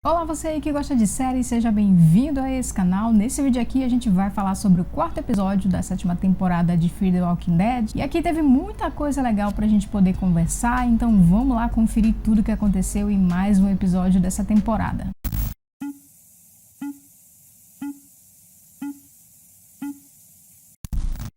Olá, você aí que gosta de séries, seja bem-vindo a esse canal. Nesse vídeo aqui a gente vai falar sobre o quarto episódio da 7ª temporada de Fear the Walking Dead. E aqui teve muita coisa legal pra gente poder conversar, então vamos lá conferir tudo que aconteceu em mais um episódio dessa temporada.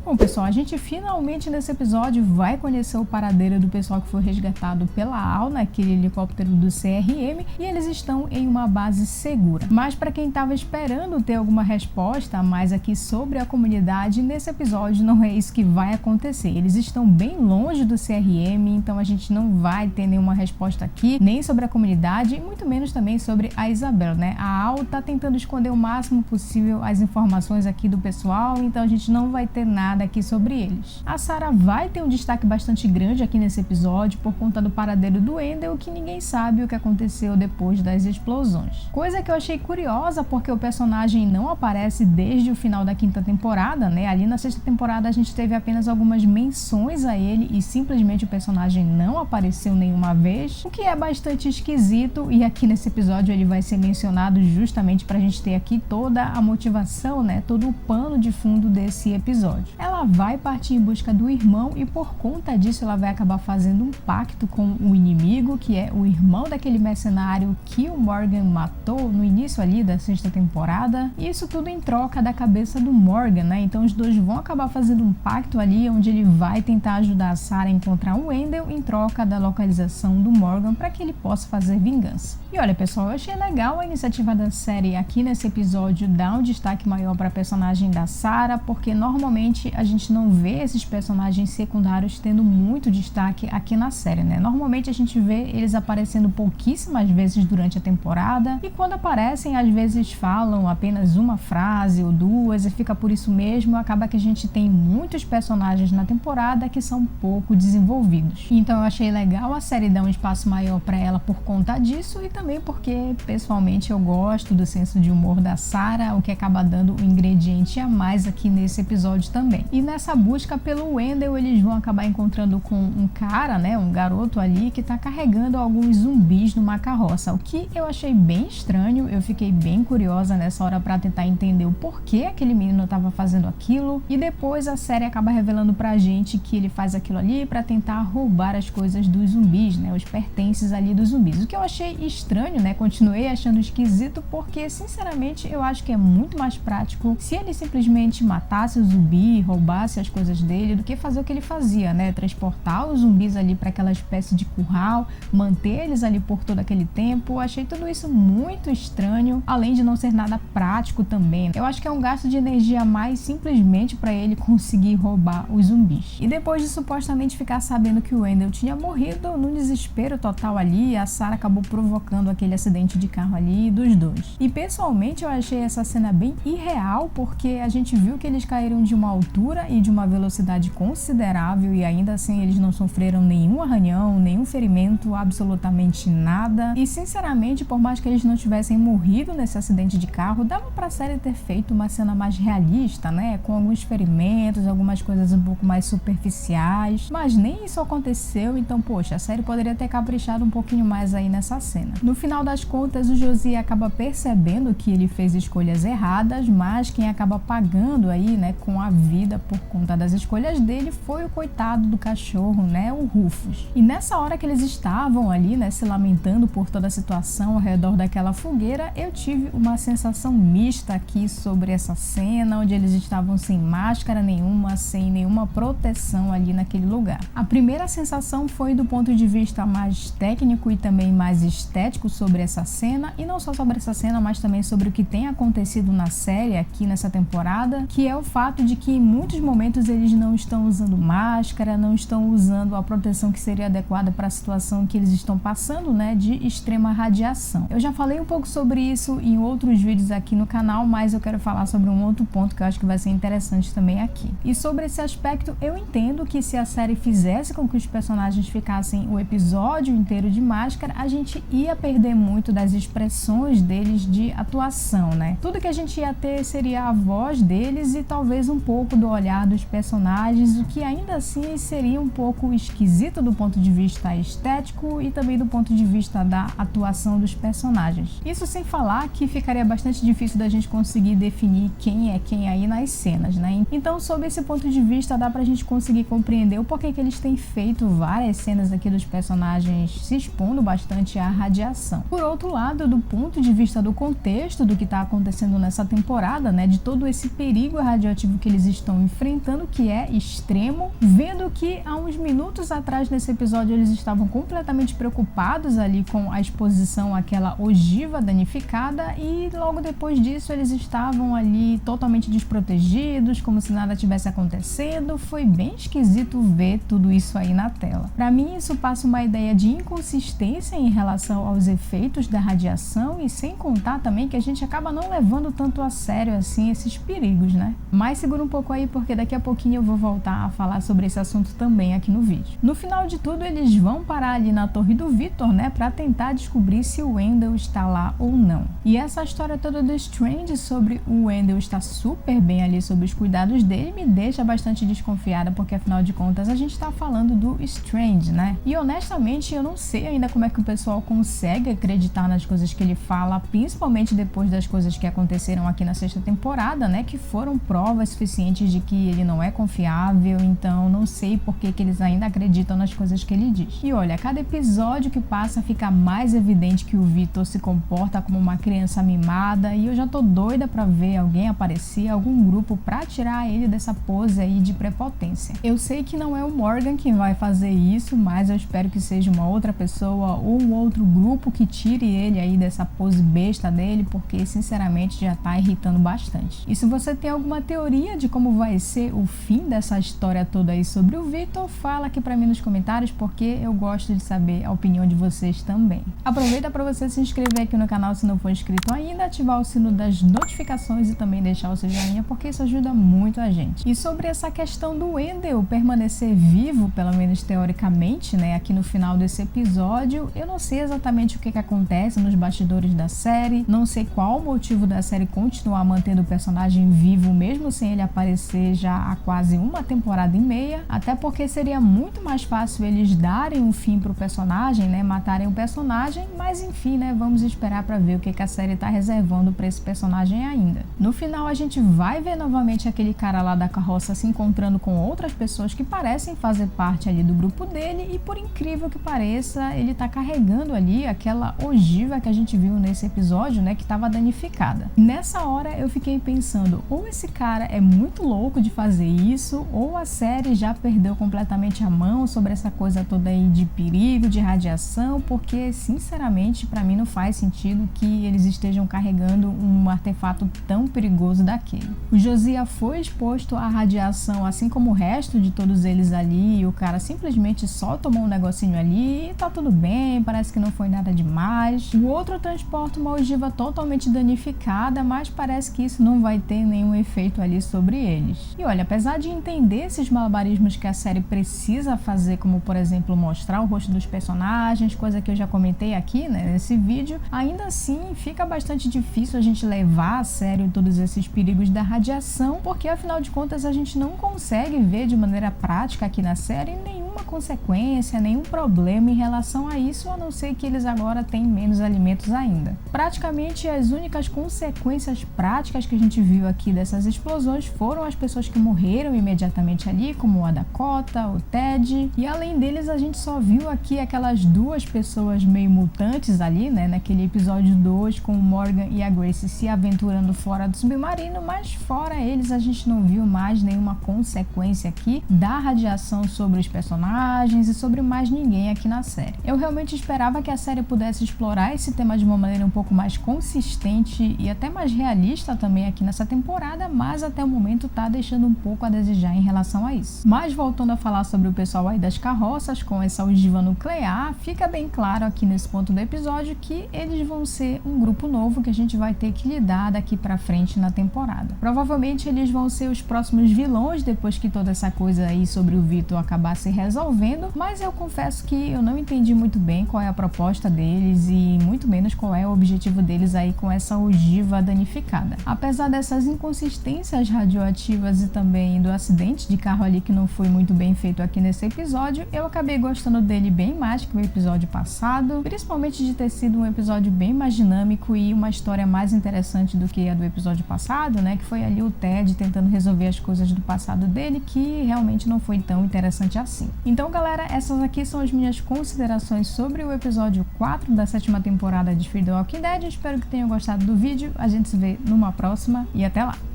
Bom, pessoal, a gente finalmente nesse episódio vai conhecer o paradeiro do pessoal que foi resgatado pela AL naquele helicóptero do CRM e eles estão em uma base segura. Mas para quem estava esperando ter alguma resposta a mais aqui sobre a comunidade, nesse episódio não é isso que vai acontecer. Eles estão bem longe do CRM, então a gente não vai ter nenhuma resposta aqui, nem sobre a comunidade e muito menos também sobre a Isabel, né? A AL tá tentando esconder o máximo possível as informações aqui do pessoal, então a gente não vai ter nada aqui sobre eles. A Sarah vai ter um destaque bastante grande aqui nesse episódio por conta do paradeiro do Wendell, que ninguém sabe o que aconteceu depois das explosões. Coisa que eu achei curiosa porque o personagem não aparece desde o final da 5ª temporada, né? Ali na 6ª temporada a gente teve apenas algumas menções a ele e simplesmente o personagem não apareceu nenhuma vez, o que é bastante esquisito, e aqui nesse episódio ele vai ser mencionado justamente pra gente ter aqui toda a motivação, né? Todo o pano de fundo desse episódio. Ela vai partir em busca do irmão e por conta disso ela vai acabar fazendo um pacto com o inimigo, que é o irmão daquele mercenário que o Morgan matou no início ali da 6ª temporada. E isso tudo em troca da cabeça do Morgan, né? Então os dois vão acabar fazendo um pacto ali onde ele vai tentar ajudar a Sarah a encontrar o Wendell em troca da localização do Morgan para que ele possa fazer vingança. E olha, pessoal, eu achei legal a iniciativa da série aqui nesse episódio dar um destaque maior para a personagem da Sarah, porque normalmente a gente não vê esses personagens secundários tendo muito destaque aqui na série, né? Normalmente a gente vê eles aparecendo pouquíssimas vezes durante a temporada e quando aparecem, às vezes falam apenas uma frase ou duas e fica por isso mesmo. Acaba que a gente tem muitos personagens na temporada que são pouco desenvolvidos. Então eu achei legal a série dar um espaço maior para ela por conta disso e também porque, pessoalmente, eu gosto do senso de humor da Sarah, o que acaba dando um ingrediente a mais aqui nesse episódio também. E nessa busca pelo Wendell, eles vão acabar encontrando com um cara, né, um garoto ali que tá carregando alguns zumbis numa carroça, o que eu achei bem estranho. Eu fiquei bem curiosa nessa hora para tentar entender o porquê aquele menino tava fazendo aquilo, e depois a série acaba revelando pra gente que ele faz aquilo ali para tentar roubar as coisas dos zumbis, né, os pertences ali dos zumbis, o que eu achei estranho, né, continuei achando esquisito porque, sinceramente, eu acho que é muito mais prático se ele simplesmente matasse o zumbi, roubasse as coisas dele, do que fazer o que ele fazia, né? Transportar os zumbis ali para aquela espécie de curral, manter eles ali por todo aquele tempo. Eu achei tudo isso muito estranho, além de não ser nada prático também. Eu acho que é um gasto de energia a mais simplesmente para ele conseguir roubar os zumbis. E depois de supostamente ficar sabendo que o Wendell tinha morrido, no desespero total ali, a Sarah acabou provocando aquele acidente de carro ali dos dois. E pessoalmente eu achei essa cena bem irreal, porque a gente viu que eles caíram de uma altura e de uma velocidade considerável e ainda assim eles não sofreram nenhum arranhão, nenhum ferimento, absolutamente nada. E sinceramente, por mais que eles não tivessem morrido nesse acidente de carro, dava pra série ter feito uma cena mais realista, né? Com alguns ferimentos, algumas coisas um pouco mais superficiais, mas nem isso aconteceu. Então, poxa, a série poderia ter caprichado um pouquinho mais aí nessa cena. No final das contas, o Josie acaba percebendo que ele fez escolhas erradas, mas quem acaba pagando aí, né, com a vida por conta das escolhas dele foi o coitado do cachorro, né, o Rufus. E nessa hora que eles estavam ali, né, se lamentando por toda a situação ao redor daquela fogueira, eu tive uma sensação mista aqui sobre essa cena, onde eles estavam sem máscara nenhuma, sem nenhuma proteção ali naquele lugar. A primeira sensação foi do ponto de vista mais técnico e também mais estético sobre essa cena, e não só sobre essa cena, mas também sobre o que tem acontecido na série aqui nessa temporada, que é o fato de que em muitos momentos eles não estão usando máscara, não estão usando a proteção que seria adequada para a situação que eles estão passando, né, de extrema radiação. Eu já falei um pouco sobre isso em outros vídeos aqui no canal, mas eu quero falar sobre um outro ponto que eu acho que vai ser interessante também aqui. E sobre esse aspecto, eu entendo que se a série fizesse com que os personagens ficassem o episódio inteiro de máscara, a gente ia perder muito das expressões deles de atuação, né? Tudo que a gente ia ter seria a voz deles e talvez um pouco do olhar desconfiar dos personagens, o que ainda assim seria um pouco esquisito do ponto de vista estético e também do ponto de vista da atuação dos personagens. Isso sem falar que ficaria bastante difícil da gente conseguir definir quem é quem aí nas cenas, né? Então, sob esse ponto de vista, dá pra gente conseguir compreender o porquê que eles têm feito várias cenas aqui dos personagens se expondo bastante à radiação. Por outro lado, do ponto de vista do contexto do que tá acontecendo nessa temporada, né, de todo esse perigo radioativo que eles estão enfrentando, que é extremo, vendo que há uns minutos atrás nesse episódio eles estavam completamente preocupados ali com a exposição àquela ogiva danificada e logo depois disso eles estavam ali totalmente desprotegidos, como se nada tivesse acontecendo. Foi bem esquisito ver tudo isso aí na tela. Para mim isso passa uma ideia de inconsistência em relação aos efeitos da radiação e sem contar também que a gente acaba não levando tanto a sério assim esses perigos, né? Mas segura um pouco aí porque daqui a pouquinho eu vou voltar a falar sobre esse assunto também aqui no vídeo. No final de tudo eles vão parar ali na torre do Victor, né, para tentar descobrir se o Wendell está lá ou não. E essa história toda do Strange sobre o Wendell estar super bem ali sob os cuidados dele me deixa bastante desconfiada, porque afinal de contas a gente tá falando do Strange, né? E honestamente eu não sei ainda como é que o pessoal consegue acreditar nas coisas que ele fala, principalmente depois das coisas que aconteceram aqui na sexta temporada, né, que foram provas suficientes de que ele não é confiável, então não sei por que eles ainda acreditam nas coisas que ele diz. E olha, cada episódio que passa fica mais evidente que o Victor se comporta como uma criança mimada e eu já tô doida pra ver alguém aparecer, algum grupo pra tirar ele dessa pose aí de prepotência. Eu sei que não é o Morgan quem vai fazer isso, mas eu espero que seja uma outra pessoa ou um outro grupo que tire ele aí dessa pose besta dele, porque sinceramente já tá irritando bastante. E se você tem alguma teoria de como vai ser o fim dessa história toda aí sobre o Victor, fala aqui pra mim nos comentários, porque eu gosto de saber a opinião de vocês também. Aproveita para você se inscrever aqui no canal se não for inscrito ainda, ativar o sino das notificações e também deixar o seu joinha, porque isso ajuda muito a gente. E sobre essa questão do Wendell permanecer vivo, pelo menos teoricamente, né, aqui no final desse episódio, eu não sei exatamente o que acontece nos bastidores da série, não sei qual o motivo da série continuar mantendo o personagem vivo mesmo sem ele aparecer já há quase uma temporada e meia, até porque seria muito mais fácil eles darem um fim pro personagem, né, matarem o personagem, mas enfim, né, vamos esperar para ver o que a série tá reservando para esse personagem ainda. No final a gente vai ver novamente aquele cara lá da carroça se encontrando com outras pessoas que parecem fazer parte ali do grupo dele e por incrível que pareça, ele tá carregando ali aquela ogiva que a gente viu nesse episódio, né, que tava danificada. Nessa hora eu fiquei pensando, ou esse cara é muito louco de fazer isso, ou a série já perdeu completamente a mão sobre essa coisa toda aí de perigo, de radiação, porque sinceramente para mim não faz sentido que eles estejam carregando um artefato tão perigoso daquele. O Josiah foi exposto à radiação assim como o resto de todos eles ali e o cara simplesmente só tomou um negocinho ali e tá tudo bem, parece que não foi nada demais. O outro transporta uma ogiva totalmente danificada, mas parece que isso não vai ter nenhum efeito ali sobre eles. E olha, apesar de entender esses malabarismos que a série precisa fazer, como por exemplo mostrar o rosto dos personagens, coisa que eu já comentei aqui, né, nesse vídeo, ainda assim fica bastante difícil a gente levar a sério todos esses perigos da radiação, porque afinal de contas a gente não consegue ver de maneira prática aqui na série nenhuma consequência, nenhum problema em relação a isso, a não ser que eles agora têm menos alimentos ainda. Praticamente as únicas consequências práticas que a gente viu aqui dessas explosões foram as pessoas que morreram imediatamente ali, como a Dakota, o Ted, e além deles a gente só viu aqui aquelas duas pessoas meio mutantes ali, né, naquele episódio 2 com o Morgan e a Grace se aventurando fora do submarino, mas fora eles a gente não viu mais nenhuma consequência aqui da radiação sobre os personagens e sobre mais ninguém aqui na série. Eu realmente esperava que a série pudesse explorar esse tema de uma maneira um pouco mais consistente e até mais realista também aqui nessa temporada, mas até o momento tá deixando um pouco a desejar em relação a isso. Mas voltando a falar sobre o pessoal aí das carroças com essa ogiva nuclear, fica bem claro aqui nesse ponto do episódio que eles vão ser um grupo novo que a gente vai ter que lidar daqui pra frente na temporada. Provavelmente eles vão ser os próximos vilões depois que toda essa coisa aí sobre o Victor acabar se resolvendo, resolvendo, mas eu confesso que eu não entendi muito bem qual é a proposta deles e muito menos qual é o objetivo deles aí com essa ogiva danificada. Apesar dessas inconsistências radioativas e também do acidente de carro ali que não foi muito bem feito aqui nesse episódio, eu acabei gostando dele bem mais que o episódio passado, principalmente de ter sido um episódio bem mais dinâmico e uma história mais interessante do que a do episódio passado, né, que foi ali o Ted tentando resolver as coisas do passado dele, que realmente não foi tão interessante assim. Então, galera, essas aqui são as minhas considerações sobre o episódio 4 da 7ª temporada de Fear the Walking Dead. Espero que tenham gostado do vídeo, a gente se vê numa próxima e até lá!